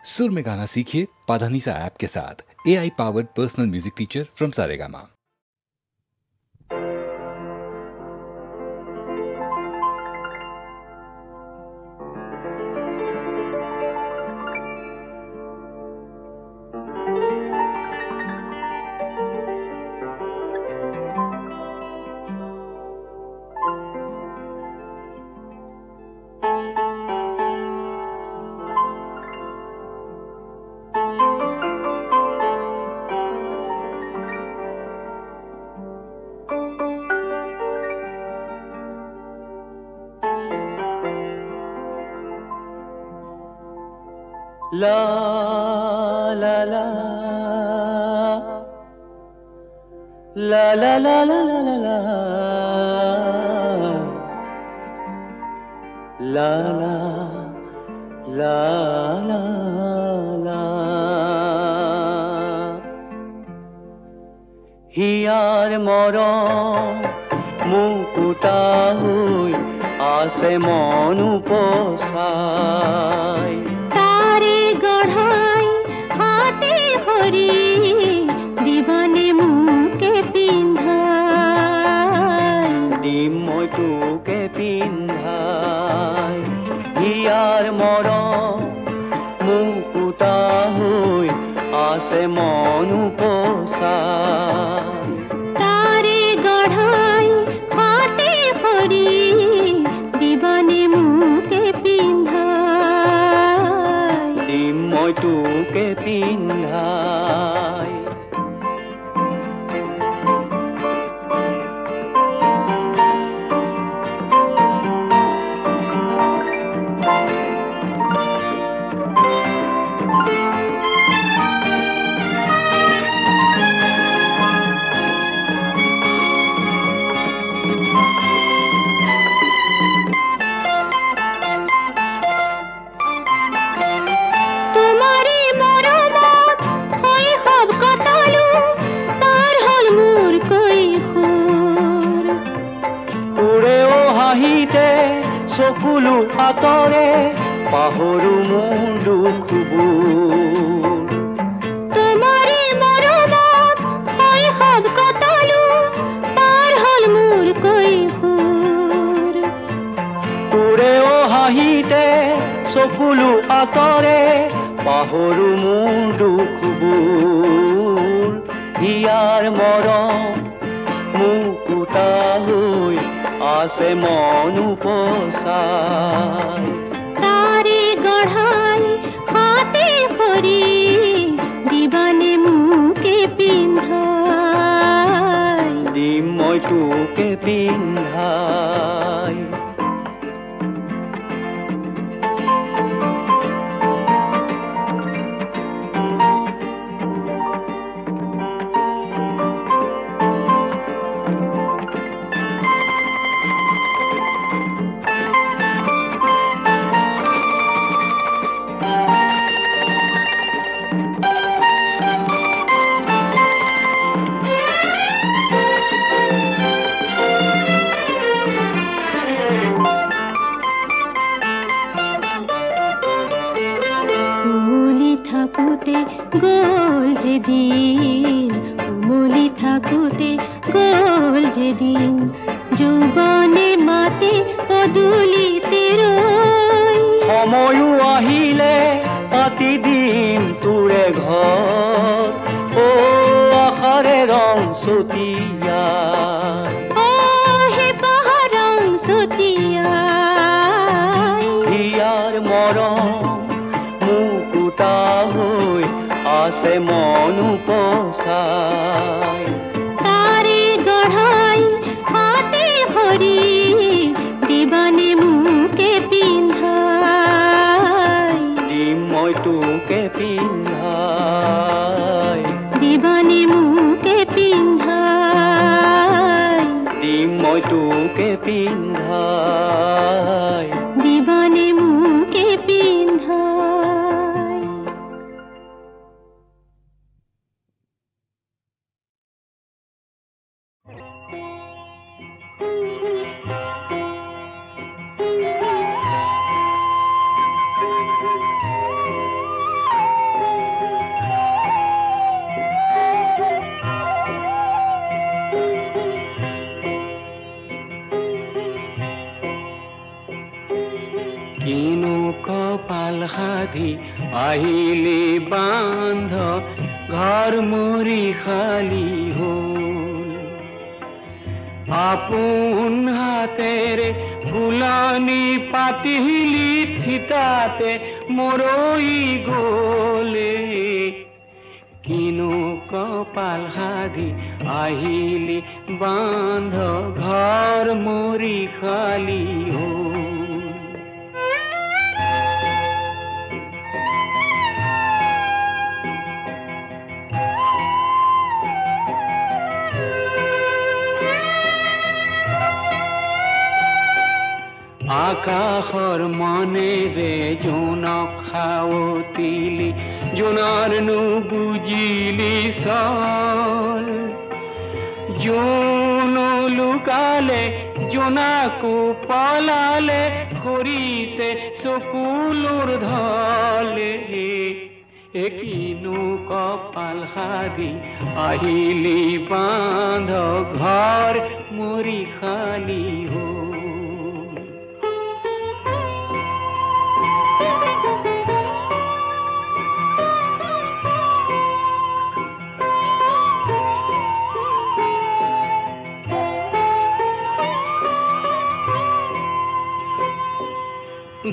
सुर में गाना सीखिए पाधानीसा ऐप के साथ। AI powered personal music teacher from Saregama. La la la la la la la la la la la la la la হিয়ার মরম মুকুতা হই আসে মন উপসাই दीवाने मुके पिंधाय दिम মই তোকে পিন্ধাই হিয়ার মরম মুকুতা হই আসে মন উপসাই তারে গড়াই হাতে ধরি दीवाने मुके पिंধাই দিম মই তোকে পিন্ধাই চকুলো আতৰে পাহৰু মোৰ দুখবোৰ তোমাৰে মৰমত শৈশৱ কটালো পাৰ হল মোৰ কৈশোৰ তোৰে হাঁহিতে চকুলো আতৰে পাহৰু মোৰ দুখবোৰ হিয়াৰ মৰম মুকুতা হৈ আসে মন উপসাই তারে গড়াই হাতে ধরি दीवाने মুকে পিন্ধাই দিম মই তোকে পিন্ধাই গোল যেদিন উমলি থাকুতে গোল যেদিন যৌবনে মাতে পদুলিতে রই সময়ো আহিলে পাতি দিম তোৰে ঘৰ ও আশাৰে ৰং চতিয়া হে পাহাৰ ৰং চতিয়া হিয়াৰ মৰম মুকুতা হৈ আসে মন উপসাই তারে গড়াই হাতে ধরি दीवाने মুকে পিন্ধাই দিম মই তোকে পিন্ধাই दीवाने মুকে পিন্ধাই দিম মই তোকে পিন্ধাই दीवाने মুকে পিন্ধাই সাধি আহিলি বান্ধ ঘর মরি খালি হল আপোন হাতেৰে ফুলনি পাতিলি থিতাতে মৰই গলে কিনো কপাল সাধি আহিলি বান্ধ ঘৰ মৰি খালি হল আকাশৰ মনেৰে জোনক খাৱতিলি জোনৰ নুবুজিলি চল জোন লুকালে জোনাকো পলালে খৰিছে চকুলোৰ ধলে কিনো কপাল সাধি আহিলি বান্ধ ঘৰ মৰি খালি হল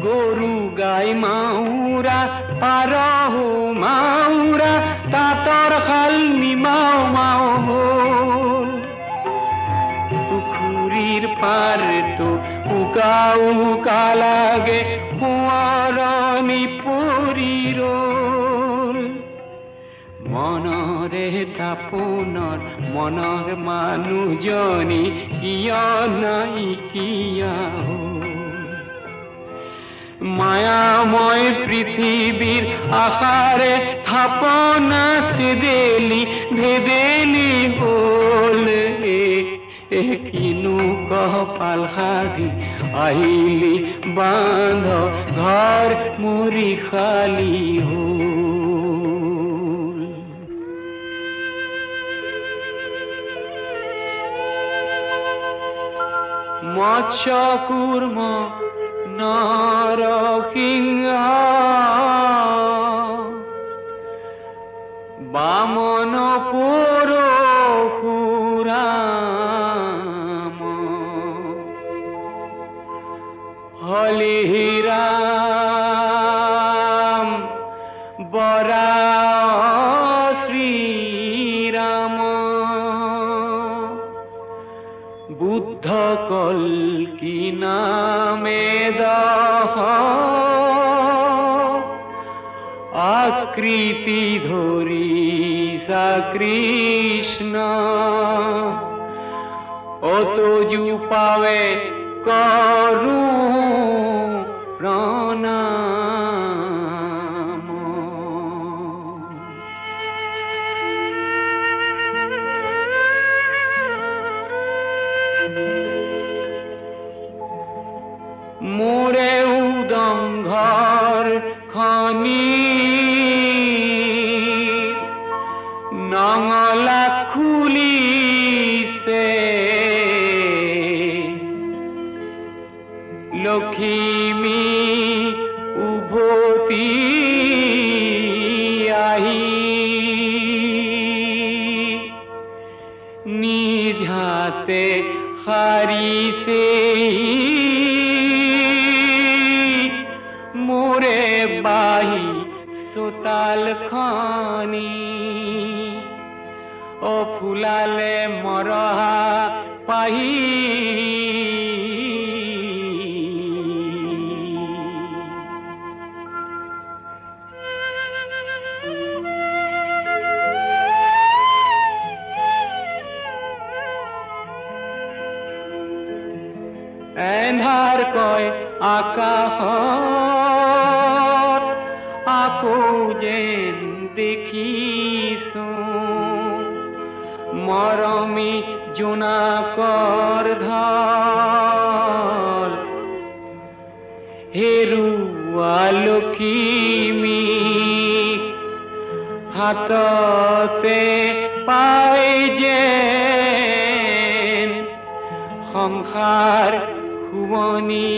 গরু গাই মাউরা পারহু মাউরা তাতর খাল নিমাও মাও হল পুখুরীর পারে তো উকা উকা লাগে কুঁৱৰণি পৰি ৰল মনৰে তাপনৰ মনৰ মানুহজনী কিয় নাইকিয়া হল মায়াময় পৃথিবীর আকারে থাপনা সেদেলি ভেদেলি বলে কিনো কপাল সাধি আহিলি বান্ধ ঘর মরি খালি হল মৎস্য কুর্ম নরসিংহ বামন পরশুরাম হলিরাম বরা শ্রীরাম বুদ্ধ কল্কি নামে আকৃতি ধরি সা কৃষ্ণ অতজু পাবে করু প্রণাম মোরে উদংঘর খনি নঙলা খুলিছে লক্ষ্মী উভতি আহি নিজ হাতে হারিছে মোরে বাহি সোতাল খানি ও ফুলালে মরহা পাহি এন্ধাৰ কয় আকাশত আকৌ যেন দেখিছো মৰমী জোনাকৰ ঢল হেৰুৱা লক্ষ্মী হাততে পাই যেন সংসাৰ শুৱনি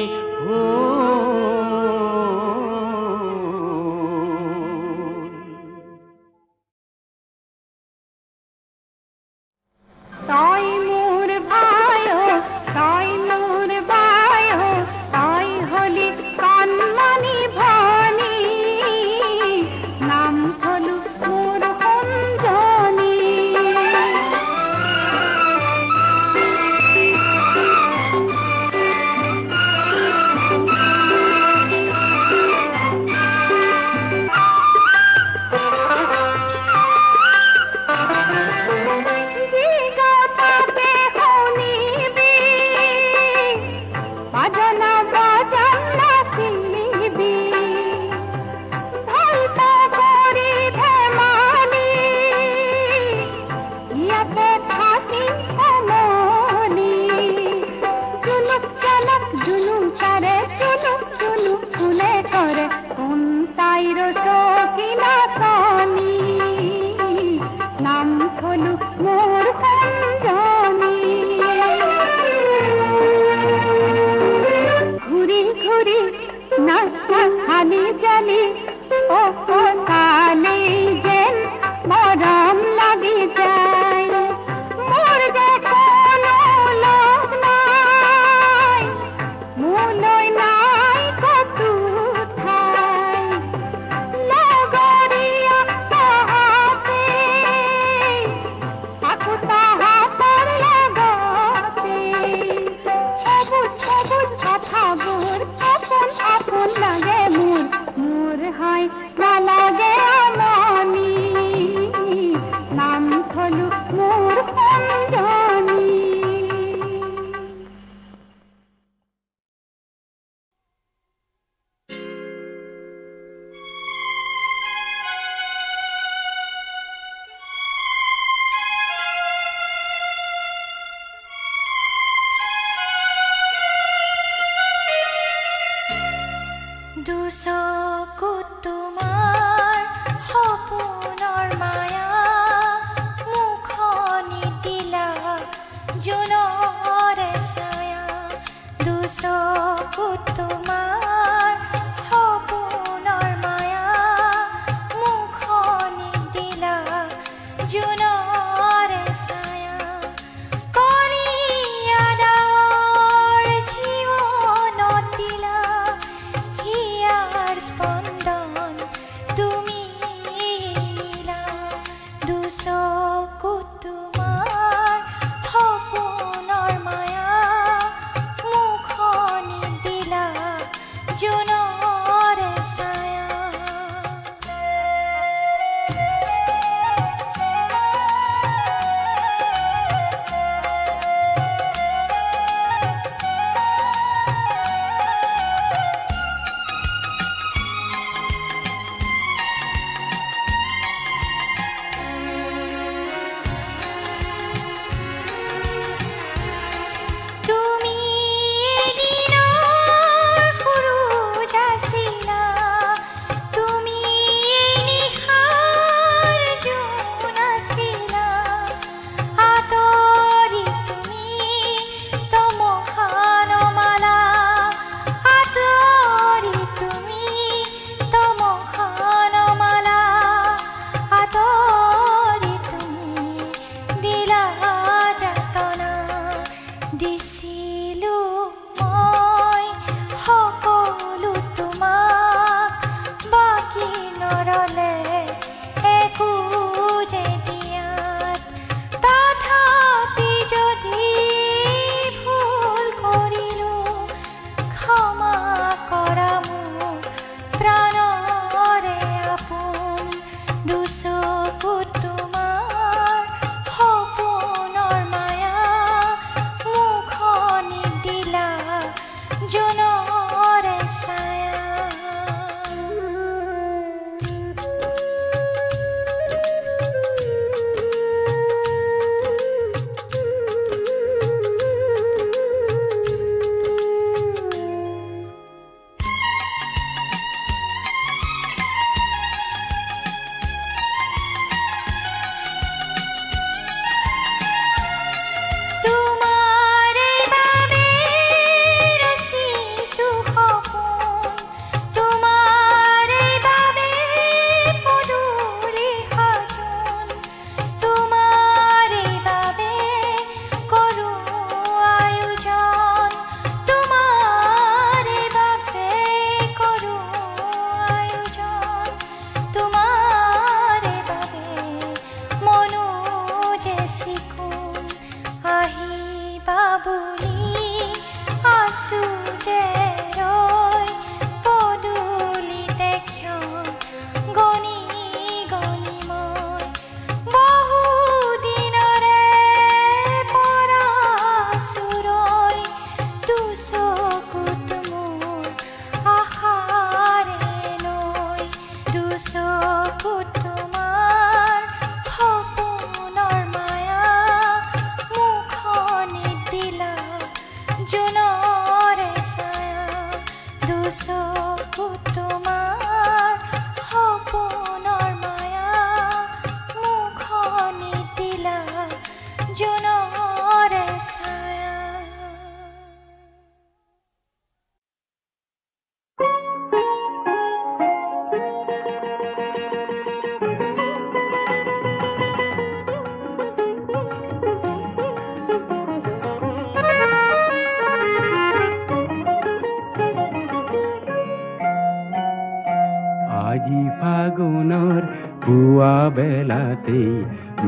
আজি ফাগুনৰ পুৱা বেলাতে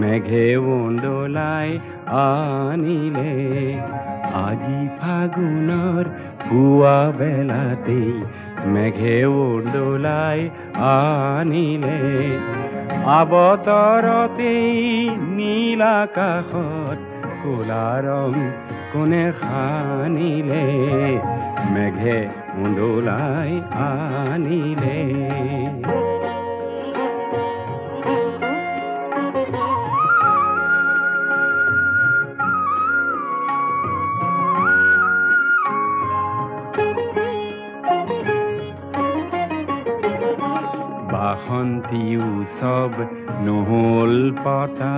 মেঘে উন্দোলাই আনিলে আজি ফাগুনৰ পুৱা বেলাতে মেঘে উন্দোলাই আনিলে আবতৰতে নীল আকাশত ক'লা ৰং কোনে সানিলে মেঘে উন্দোলাই আনিলে বাসন্তী উৎসৱ নহ'ল পতা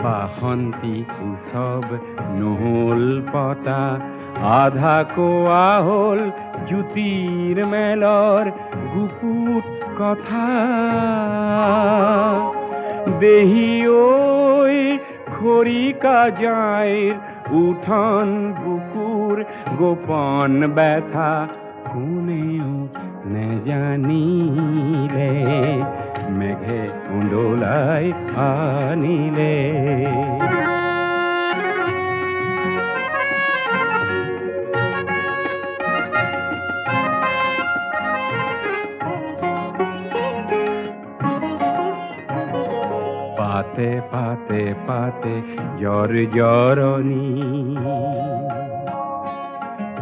বাসন্তী উৎসৱ নহ'ল পতা আধা কোৱা হ'ল জ্যোতিৰ মেলৰ গুপুত কথা দেহি ঐ খৰিকা যাইৰ উঠন বুকুৰ গোপন ব্যথা কোনেও নেজানিলে মেঘে উন্দোলাই আনিলে পাতে পাতে পাতে জ্বৰ জৰণী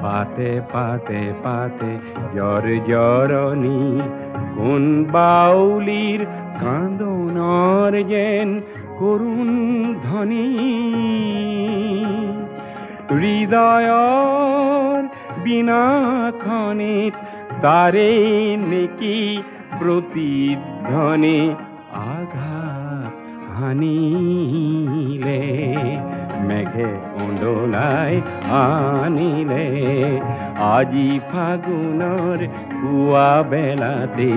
পাতে পাতে পাতে জ্বৰ জৰণী কোন বাউলীৰ কান্দোনৰ যেন কৰুণ ধ্বনি হৃদয়ৰ বিনাখনিত তাৰে নেকি প্ৰতিধ্বনি আঘাত হানিলে মেঘে উন্দোলাই আনিলে আজি ফাগুনৰ পুৱা বেলাতে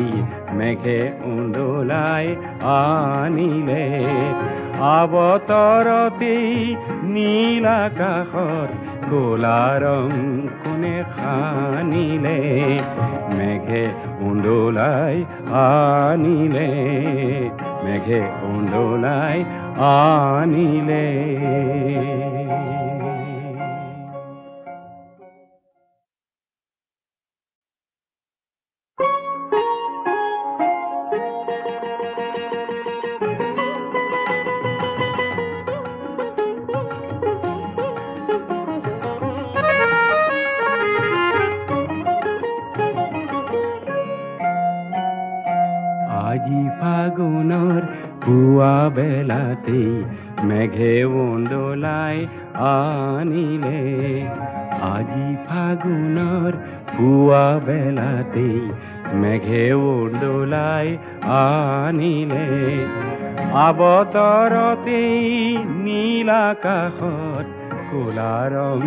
মেঘে উন্দোলাই আনিলে আবতৰতে নীল আকাশত ক'লা ৰং কোনে সানিলে মেঘে উন্দোলাই আনিলে মেঘে উন্দোলাই আনিলে আজি ফাগুনৰ পুৱা বেলাতে মেঘে উন্দোলাই আনিলে আজি ফাগুনৰ পুৱা বেলাতে মেঘে উন্দোলাই আনিলে আবতৰতে নীল আকাশত ক'লা ৰং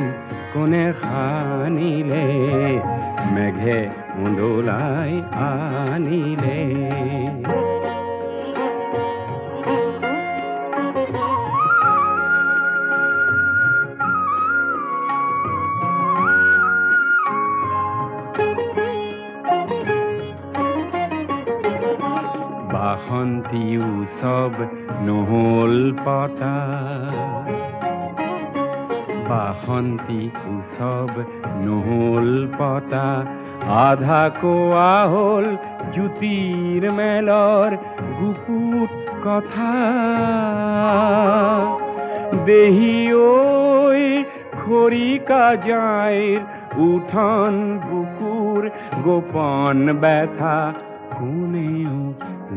কোনে সানিলে মেঘে উন্দোলাই আনিলে বাসন্তী উৎসৱ নহ'ল পতা বাসন্তী উৎসৱ নহ'ল পতা আধা কোৱা হ'ল জ্যোতিৰ মেলৰ গুপুত কথা দেহি ঐ খৰিকা যাইৰ উঠন বুকুৰ গোপন ব্যথা কোনেও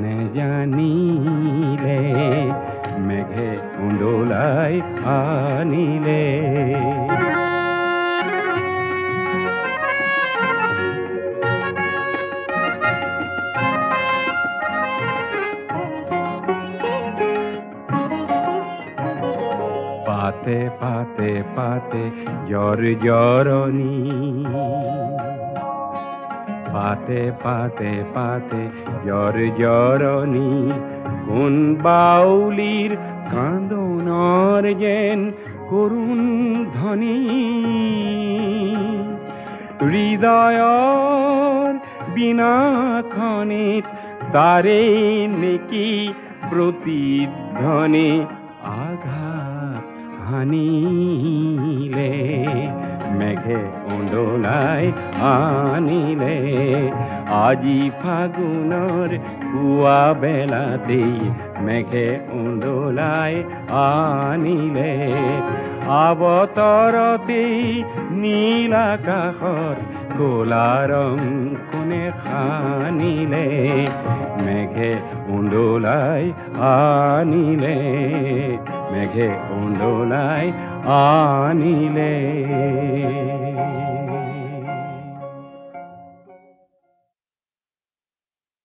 নেজানিলে মেঘে উন্দোলাই আনিলে পাতে পাতে পাতে জ্বর জ্বরনি পাতে পাতে পাতে জ্বর জ্বরনি কোন বাউলির কান্দনর যেন করুণ ধ্বনি হৃদয়র বিনাখনিত তারে নেকি প্রতিধ্বনি আঘাত হানিলে মেঘে উন্দোলাই আনিলে আজি ফাগুনৰ পুৱা বেলাতেই মেঘে উন্দোলাই আনিলে আবতৰতেই নীল আকাশৰ ক'লা ৰং কোনে সানিলে মেঘে উন্দোলাই আনিলে মেঘে উন্দোলাই আনিলে